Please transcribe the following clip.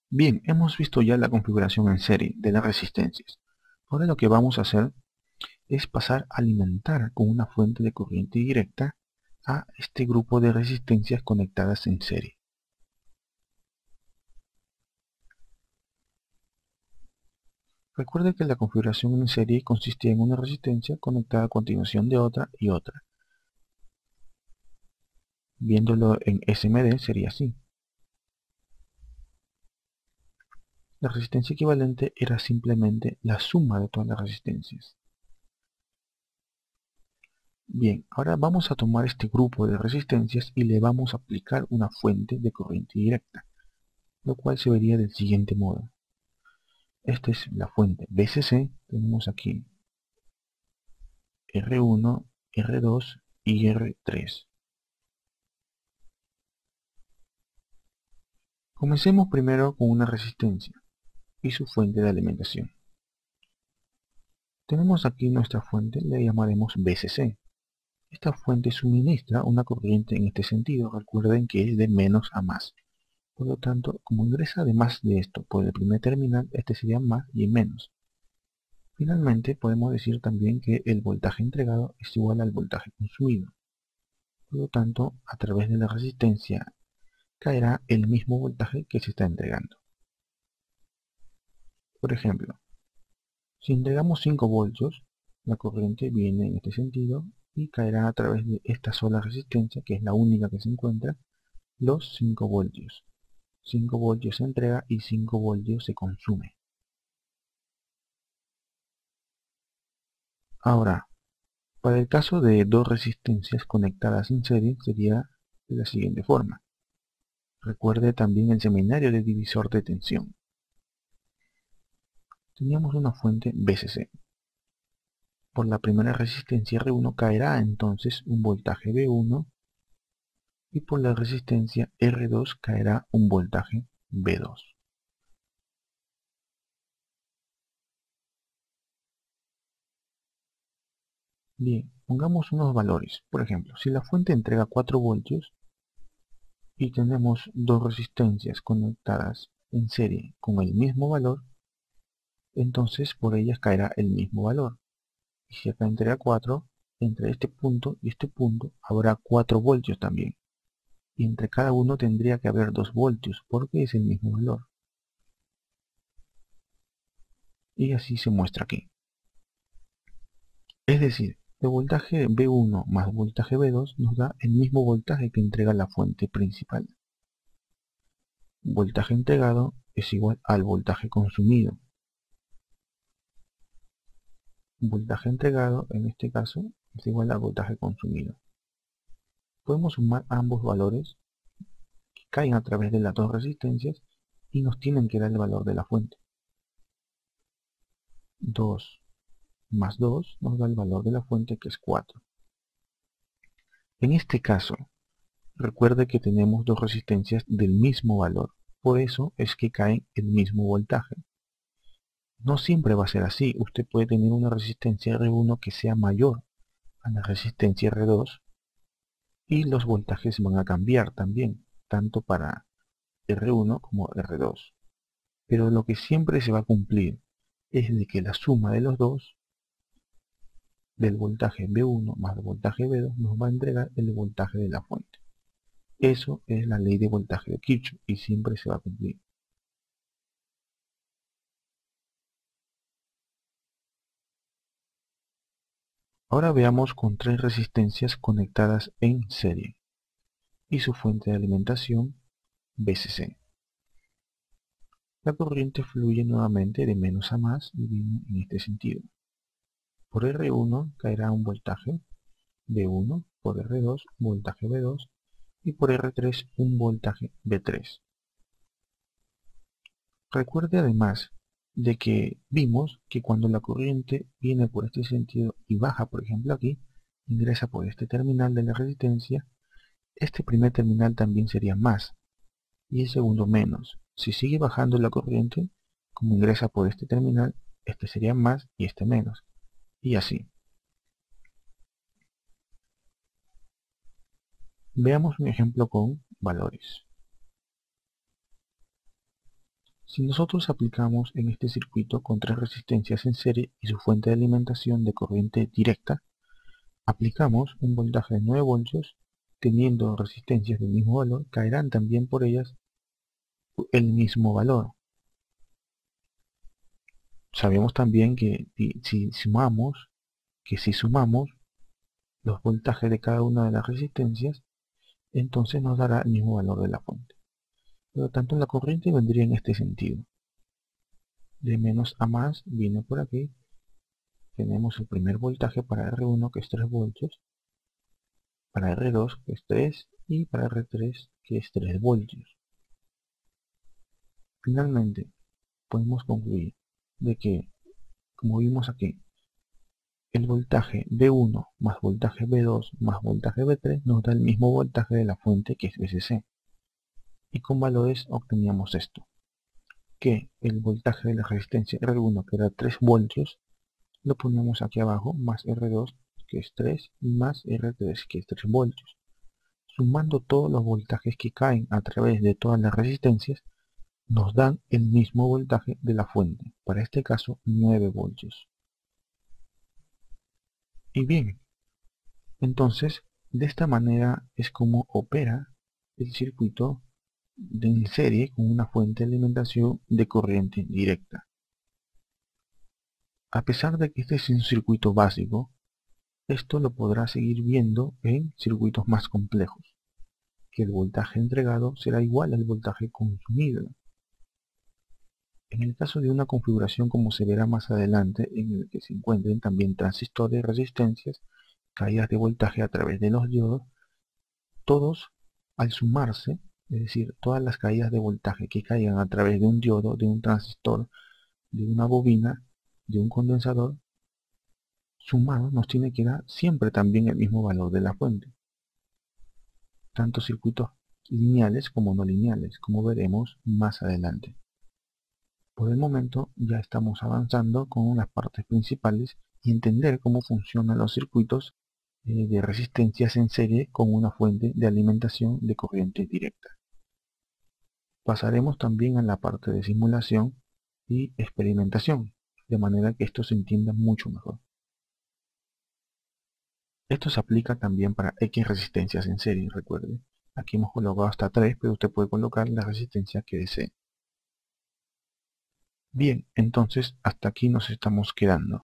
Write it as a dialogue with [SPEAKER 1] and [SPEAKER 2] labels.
[SPEAKER 1] Bien, hemos visto ya la configuración en serie de las resistencias. Ahora lo que vamos a hacer es pasar a alimentar con una fuente de corriente directa a este grupo de resistencias conectadas en serie. Recuerde que la configuración en serie consistía en una resistencia conectada a continuación de otra y otra. Viéndolo en SMD sería así. La resistencia equivalente era simplemente la suma de todas las resistencias. Bien, ahora vamos a tomar este grupo de resistencias y le vamos a aplicar una fuente de corriente directa, lo cual se vería del siguiente modo. Esta es la fuente VCC, tenemos aquí R1, R2 y R3. Comencemos primero con una resistencia y su fuente de alimentación. Tenemos aquí nuestra fuente, le llamaremos VCC. Esta fuente suministra una corriente en este sentido, recuerden que es de menos a más. Por lo tanto, como ingresa además de esto por el primer terminal, este sería más y menos. Finalmente, podemos decir también que el voltaje entregado es igual al voltaje consumido. Por lo tanto, a través de la resistencia caerá el mismo voltaje que se está entregando. Por ejemplo, si entregamos 5 voltios, la corriente viene en este sentido y caerá a través de esta sola resistencia, que es la única que se encuentra, los 5 voltios. 5 voltios se entrega y 5 voltios se consume. Ahora, para el caso de dos resistencias conectadas en serie sería de la siguiente forma. Recuerde también el seminario de divisor de tensión. Teníamos una fuente VCC. Por la primera resistencia R1 caerá entonces un voltaje V1 y por la resistencia R2 caerá un voltaje V2. Bien, pongamos unos valores. Por ejemplo, si la fuente entrega 4 voltios y tenemos dos resistencias conectadas en serie con el mismo valor, entonces por ellas caerá el mismo valor. Y si acá entrega 4, entre este punto y este punto habrá 4 voltios también. Y entre cada uno tendría que haber 2 voltios porque es el mismo valor. Y así se muestra aquí. Es decir, el voltaje V1 más voltaje V2 nos da el mismo voltaje que entrega la fuente principal. Voltaje entregado es igual al voltaje consumido. Voltaje entregado, en este caso, es igual al voltaje consumido. Podemos sumar ambos valores que caen a través de las dos resistencias y nos tienen que dar el valor de la fuente. 2 más 2 nos da el valor de la fuente, que es 4. En este caso, recuerde que tenemos dos resistencias del mismo valor, por eso es que caen el mismo voltaje. No siempre va a ser así, usted puede tener una resistencia R1 que sea mayor a la resistencia R2 y los voltajes van a cambiar también, tanto para R1 como R2. Pero lo que siempre se va a cumplir es de que la suma de los dos, del voltaje V1 más el voltaje V2, nos va a entregar el voltaje de la fuente. Eso es la ley de voltaje de Kirchhoff y siempre se va a cumplir. Ahora veamos con tres resistencias conectadas en serie y su fuente de alimentación VCC. La corriente fluye nuevamente de menos a más y viene en este sentido. Por R1 caerá un voltaje V1, por R2 un voltaje V2 y por R3 un voltaje V3. Recuerde además de que vimos que cuando la corriente viene por este sentido y baja, por ejemplo aquí, ingresa por este terminal de la resistencia, este primer terminal también sería más y el segundo menos. Si sigue bajando la corriente, como ingresa por este terminal, este sería más y este menos, y así. Veamos un ejemplo con valores. Si nosotros aplicamos en este circuito con 3 resistencias en serie y su fuente de alimentación de corriente directa, aplicamos un voltaje de 9 voltios, teniendo resistencias del mismo valor, caerán también por ellas el mismo valor. Sabemos también que si sumamos los voltajes de cada una de las resistencias, entonces nos dará el mismo valor de la fuente. Por lo tanto, la corriente vendría en este sentido. De menos a más viene por aquí. Tenemos el primer voltaje para R1 que es 3 voltios, para R2 que es 3 y para R3 que es 3 voltios. Finalmente, podemos concluir de que, como vimos aquí, el voltaje V1 más voltaje V2 más voltaje V3 nos da el mismo voltaje de la fuente que es VCC. Y con valores obteníamos esto, que el voltaje de la resistencia R1 que era 3 voltios, lo ponemos aquí abajo, más R2 que es 3 y más R3 que es 3 voltios. Sumando todos los voltajes que caen a través de todas las resistencias, nos dan el mismo voltaje de la fuente, para este caso 9 voltios. Y bien, entonces de esta manera es como opera el circuito en serie con una fuente de alimentación de corriente directa. A pesar de que este es un circuito básico, esto lo podrá seguir viendo en circuitos más complejos, que el voltaje entregado será igual al voltaje consumido. En el caso de una configuración como se verá más adelante, en el que se encuentren también transistores, resistencias, caídas de voltaje a través de los diodos, todos al sumarse, es decir, todas las caídas de voltaje que caigan a través de un diodo, de un transistor, de una bobina, de un condensador, sumado nos tiene que dar siempre también el mismo valor de la fuente. Tanto circuitos lineales como no lineales, como veremos más adelante. Por el momento ya estamos avanzando con las partes principales y entender cómo funcionan los circuitos de resistencias en serie con una fuente de alimentación de corriente directa. Pasaremos también a la parte de simulación y experimentación, de manera que esto se entienda mucho mejor. Esto se aplica también para X resistencias en serie, recuerde. Aquí hemos colocado hasta 3, pero usted puede colocar la resistencia que desee. Bien, entonces hasta aquí nos estamos quedando.